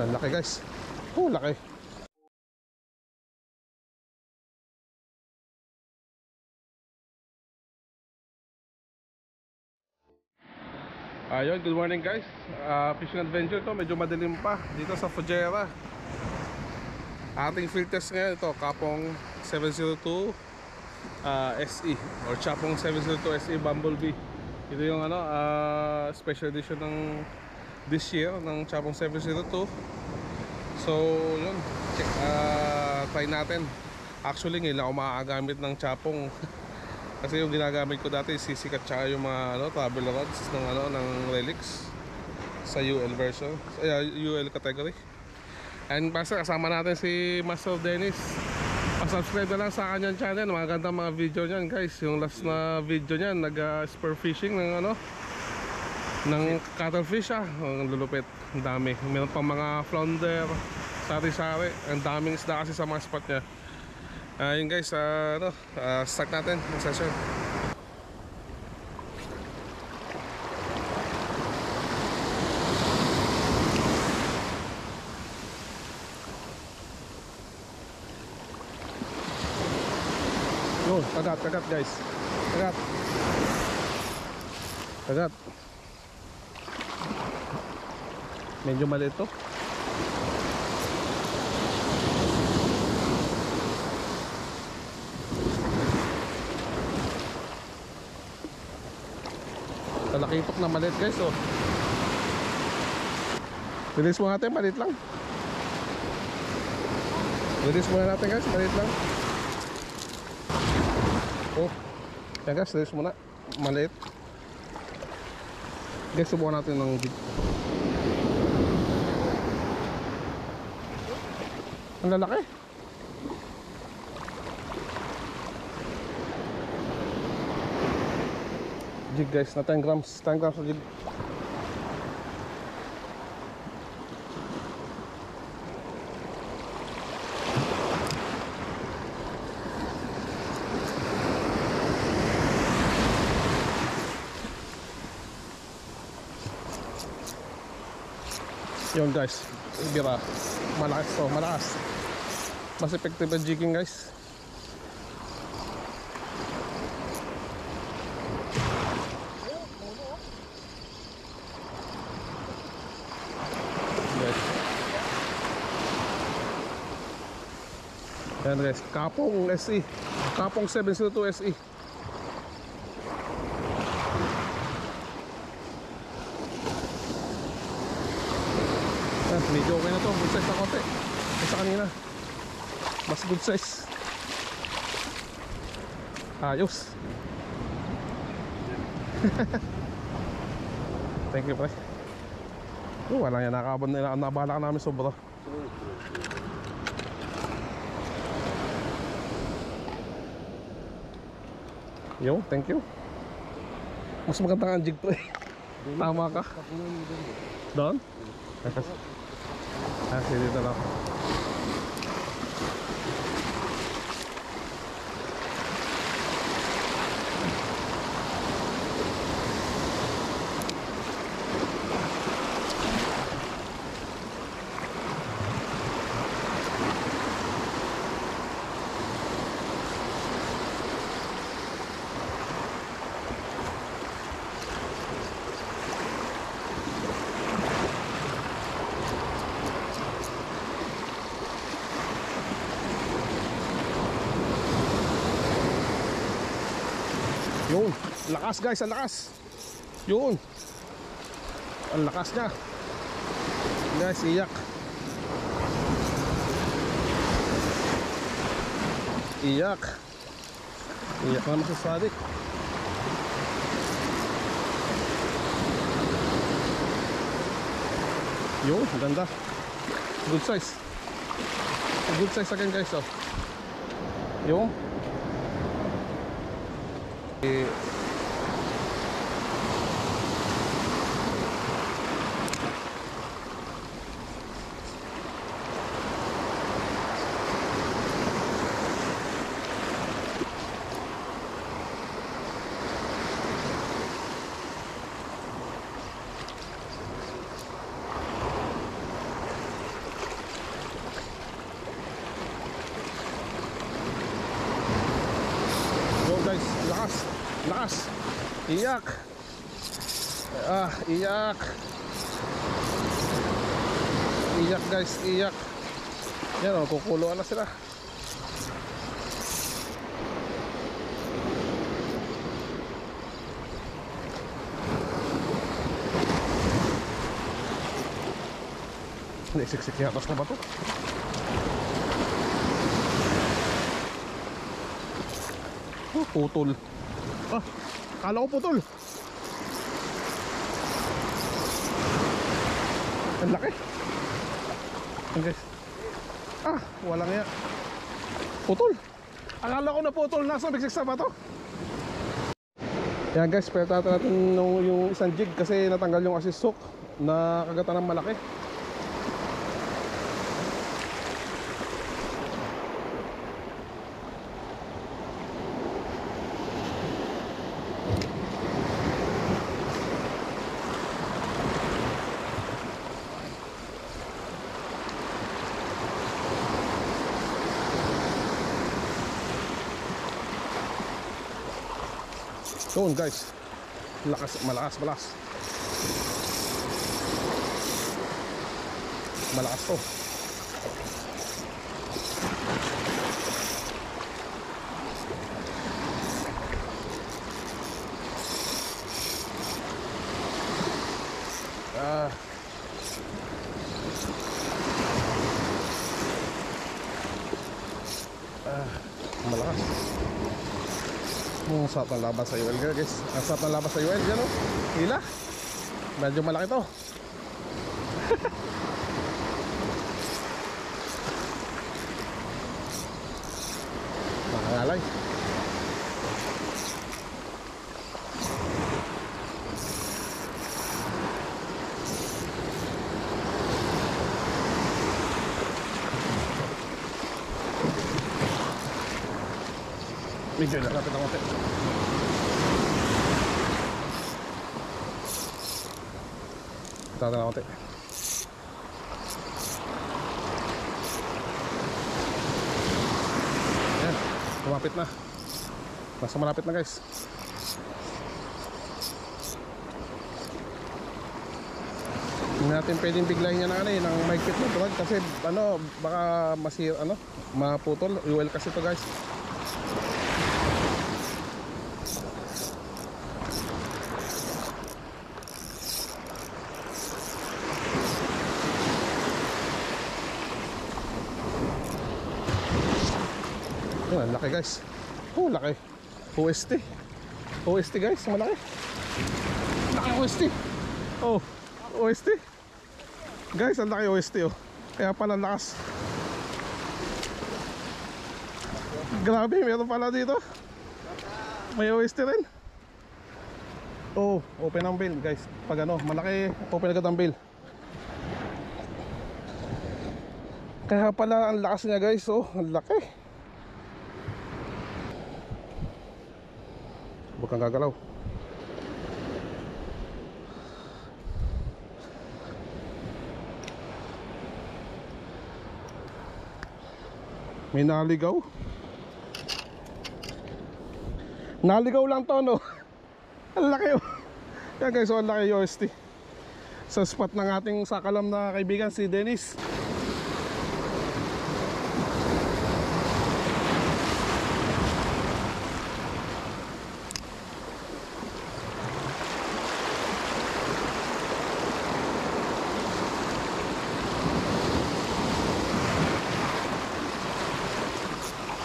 Yan, laki guys. Laki. Ayun, good morning guys. Fishing adventure to, medyo madilim pa dito sa Fujairah. Ating field test ngayon ito, Kapong 702 SE or Chapong 702 SE Bumblebee. Ito yung special edition ng this year ng Chapong 702. So yun, check, try natin. Actually ngayon ako makakagamit ng Chapong kasi yung ginagamit ko dati sisikat tsaka yung mga travel rods ng Relics sa UL version, UL category. And basta kasama natin si Master Dennis. Subscribe na lang sa kanyang channel, magaganda mga video niyan guys. Yung last na video niyan nag-spear fishing ng ng cuttlefish. Ang lulupit, ang dami. Meron pang mga flounder, sari-sari, ang daming isda kasi sa mga spot niya. Yun guys, start natin ang session. Yun, kagat guys. Kagat. Medyo maliit to. Talakitok na maliit guys, oh. Release mo natin, maliit lang. Release mo natin guys, maliit lang. Oh, yan guys, release mo na, maliit. Guys, subukan natin ng jig. Ang lalaki. Jig guys, na 10 grams sa jig. Yun guys, bira. Malakas to, malakas. Mas effective ang jigging guys. Yan guys, Kapong SE, Kapong 702 SE. Medyo okay na to, good size na konti kaysa kanina, mas good size. Ayos. Thank you pre. Wala yan, nakakabon nila, nabala ka namin sobra. Yo, thank you. Mas maganda ang jig pre. Tama ka. Doon? Sige, dito lang. Yun, lakas guys, ang lakas. Yun, ang lakas niya guys, iyak. Iyak na masasadik. Yun, ganda. Good size. Good size again guys, oh. Yun. Lakas. Iyak. Iyak. Iyak guys, iyak. Yan o, kukuloan na sila. Naisiksik yatas na ba ito? Putol. Kala ko putol. Ang laki. Guys. Walang iya. Putol. Akala ko na putol. Nasa bigsik sa bato. Yan guys, pwede natin yung isang jig kasi natanggal yung assist hook na kagatan ng malaki. Doon guys, malakas. Malakas to. Malakas. Ang sarap ng labas sa UL guys. Ang sarap ng labas sa UL. Yan o. Hila. Medyo malaki to. Makangalay. Medyo lapit ang konti. Tata na konti. Ayan, lumapit na. Nasa malapit na guys. Hindi natin pwedeng biglayin niya ng mahigpit na tulad kasi baka masira, maputol. UL kasi to guys. Laki guys. Laki. OST guys, malaki. Laki OST. OST. Guys, ang laki OST Kaya pala lakas. Grabe, meron pala dito. May OST rin. Open ang bail guys. Pag malaki, open agad ang bail. Kaya pala ang lakas niya guys. Ang laki. Huwag kang gagalaw. May naligaw. Naligaw lang to Ang laki Yan guys, ang laki OST. Sa spot ng ating sakalam na kaibigan si Dennis.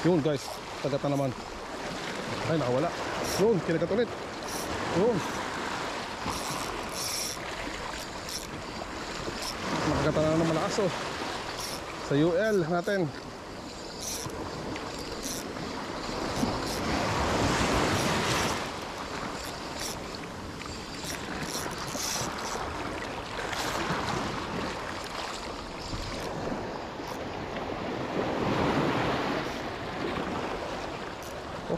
Yun guys, kagatan naman. Ay, nakawala. Yun, kinagat ulit. Yun. Nakagatan na naman malakas sa UL natin.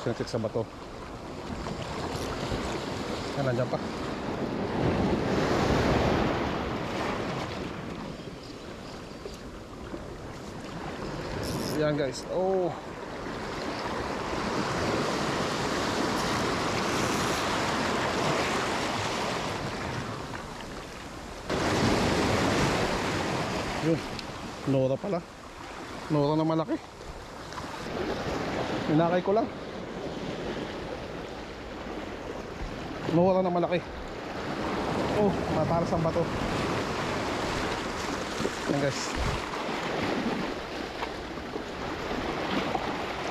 Sinitik sa bato. Nandiyan pa. Yan guys. Nora pala. Nora na malaki. Inakay ko lang. Nora na malaki. Oh, matalas ang bato. Yan guys.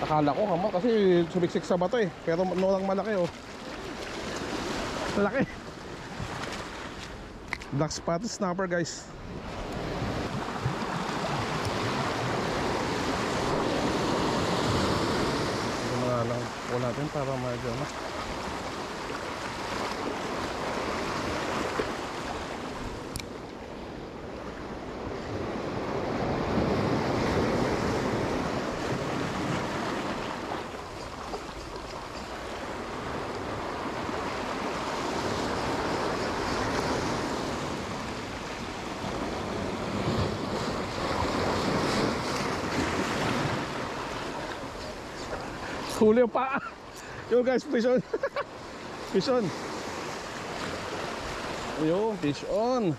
Akala ko hamon kasi sumiksik sa bato eh. Pero norang malaki oh. Malaki. Black spotted snapper guys. Ito nga lang po natin para medyo na. Huli yung paa. Yo guys, fish on. Fish on. Yo, fish on.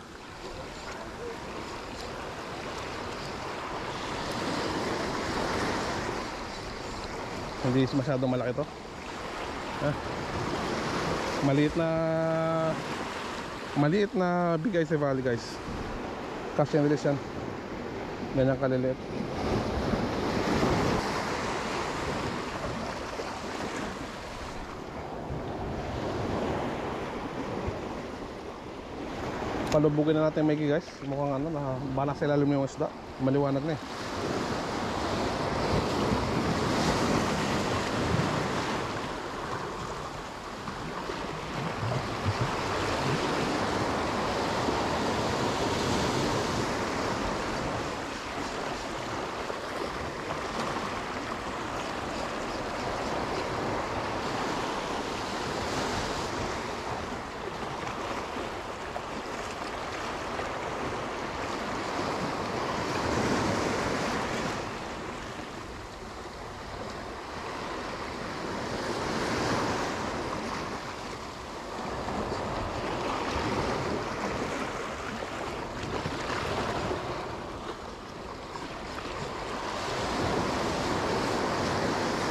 Hindi masyadong malaki to. Maliit na bigay sa valley guys. Cash and release yan. Ganyan kaliliit. Palubugin na natin Mikey guys. Mukhang ano, bana sa ilalim yung isda. Maliwanag na eh.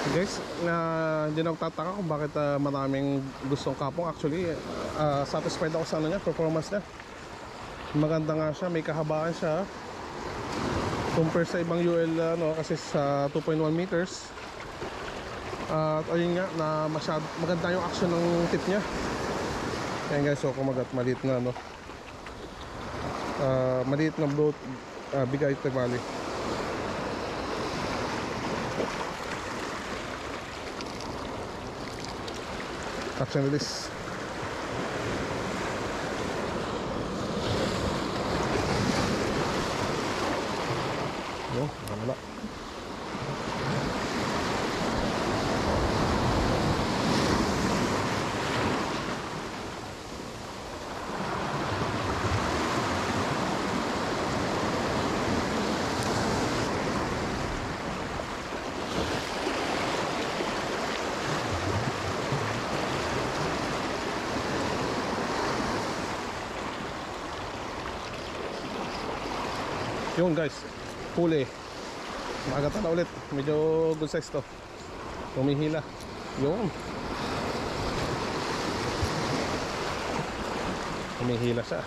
Guys, hindi na nagtataka kung bakit maraming gustong kapong. Actually, satisfied ako sa ano niya, performance niya. Maganda nga siya, may kahabaan siya compare sa ibang UL kasi sa 2.1 meters. At ayun nga, na maganda yung action ng tip niya. Ayan guys, so kumagat, maliit na maliit na boat, bigay ito valley. Catch and release. No, wala. Yun guys, huli. Makagata na ulit. Medyo good size to. Humihila. Yun. Humihila siya.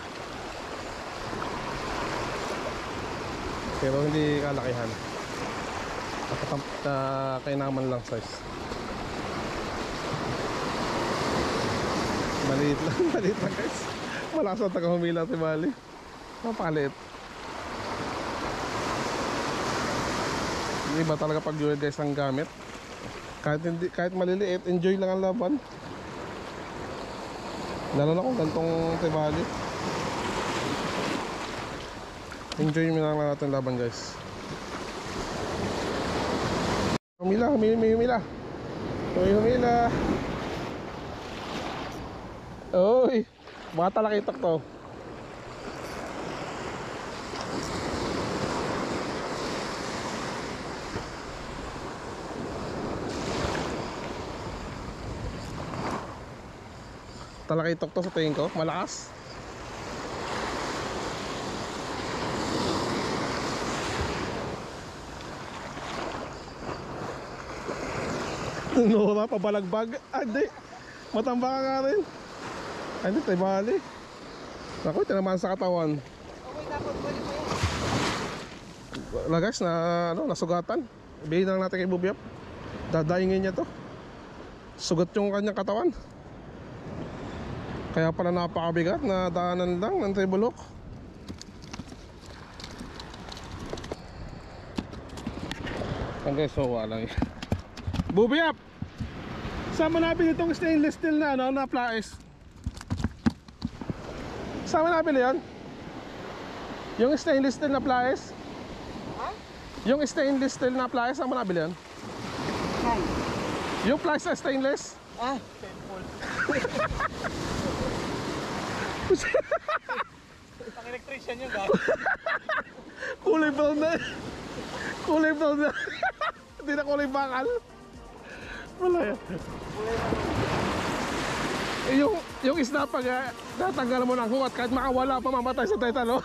Pero hindi kalakihan. Kainaman lang size. Maliit lang, maliit lang guys. Malakas ang taga-humila si Bali. Mapalit. Iba talaga pag UL guys ang gamit. Kahit maliliit, enjoy lang ang laban. Lalo na kung gantong tibali. Enjoy lang natin laban guys. Humila. Humila. Oy, baka talakitok to. Talakitok to sa tingin ko, malakas. Nora, pabalagbag. Ah, hindi. Matamba ka nga rin. Ay, hindi, tayo bali. Naku, tinamaan sa katawan. Okay, dapat pwede po yan. Wala guys, nasugatan. Ibihin na lang natin kay Bubiap. Dadayingin niya to. Sugat yung kanyang katawan. Kaya pala napakabigat na daanan lang ng Tribulok. Hanggang so lang. Bubiap! Saan mo nabili itong stainless steel na na plais? Saan mo nabili yan? Yung stainless steel na plais? Ha? Yung stainless steel na plais, saan mo nabili yan? Yan. Yung plais na stainless? Ah, pang electrician yun ba? Kulay brown na. Kulay brown na. Hindi na kulay bakal. Wala yan. Yung isda pag natanggal mo ng huwat kahit makawala pa mamatay sa tetano.